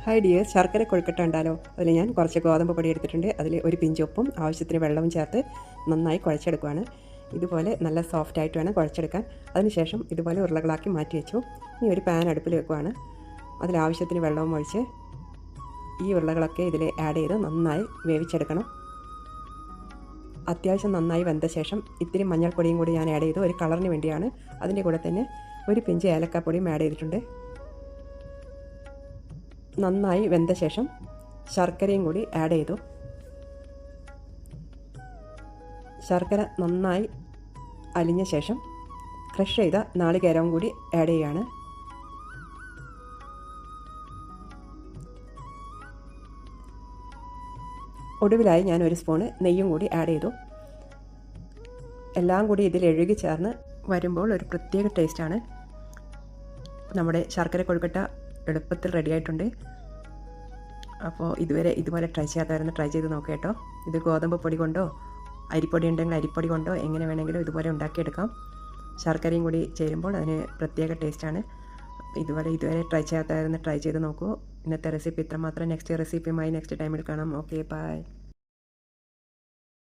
Hi dear, ശർക്കര കൊഴുക്കട്ട ഉണ്ടല്ലോ. അതിൽ ഞാൻ കുറച്ച് ഗോതമ്പ് പൊടി എടുത്തിട്ടുണ്ട്. അതിൽ ഒരു പിഞ്ച് ഉപ്പും ആവശ്യത്തിന് വെള്ളവും ചേർത്ത് നന്നായി കുഴച്ചെടുക്കുകയാണ്. ഇതുപോലെ നല്ല സോഫ്റ്റായിട്ട് വേണം കുഴച്ചെടുക്കാൻ. അതിനുശേഷം ഇതുപോലെ ഉരുളകളാക്കി മാറ്റി വെച്ചു. ഇനി ഒരു പാൻ അടുപ്പിൽ വെക്കുകയാണ്. അതിലാവശ്യത്തിന് വെള്ളവും ഒഴിച്ച് ഈ ഉരുളകളൊക്കെ ഇതിൽ ആഡ് ചെയ്ത് നന്നായി വേവിച്ചെടുക്കണം. അത്യാവശ്യം നന്നായി വെന്ത ശേഷം ഇത്തിരി മഞ്ഞൾപ്പൊടിയും കൂടി ഞാൻ ആഡ് ചെയ്തു, ഒരു കളറിന് വേണ്ടിയാണ്. അതിൻ്റെ കൂടെ തന്നെ ഒരു പിഞ്ച് ഏലക്കാപ്പൊടിയും ആഡ് ചെയ്തിട്ടുണ്ട്. നന്നായി വെന്ത ശേഷം ശർക്കരയും കൂടി ആഡ് ചെയ്തു. ശർക്കര നന്നായി അലിഞ്ഞ ശേഷം ക്രഷ് ചെയ്ത നാളികേരവും കൂടി ആഡ് ചെയ്യുകയാണ്. ഒടുവിലായി ഞാൻ ഒരു സ്പൂണ് നെയ്യും കൂടി ആഡ് ചെയ്തു. എല്ലാം കൂടി ഇതിൽ എഴുകി ചേർന്ന് വരുമ്പോൾ ഒരു പ്രത്യേക ടേസ്റ്റാണ്. നമ്മുടെ ശർക്കര കൊഴുക്കട്ട എളുപ്പത്തിൽ റെഡിയായിട്ടുണ്ട്. അപ്പോൾ ഇതുപോലെ ട്രൈ ചെയ്യാത്തവരൊന്ന് ട്രൈ ചെയ്ത് നോക്കുക കേട്ടോ. ഇത് ഗോതമ്പ് പൊടി കൊണ്ടോ അരിപ്പൊടി ഉണ്ടെങ്കിൽ അരിപ്പൊടി കൊണ്ടോ എങ്ങനെ വേണമെങ്കിലും ഇതുപോലെ ഉണ്ടാക്കിയെടുക്കാം. ശർക്കരയും കൂടി ചേരുമ്പോൾ അതിന് പ്രത്യേക ടേസ്റ്റാണ്. ഇതുവരെ ട്രൈ ചെയ്യാത്തവരൊന്ന് ട്രൈ ചെയ്ത് നോക്കൂ. ഇന്നത്തെ റെസിപ്പി ഇത്രമാത്രം. നെക്സ്റ്റ് റെസിപ്പിയുമായി നെക്സ്റ്റ് ടൈമിൽ കാണാം. Okay, by.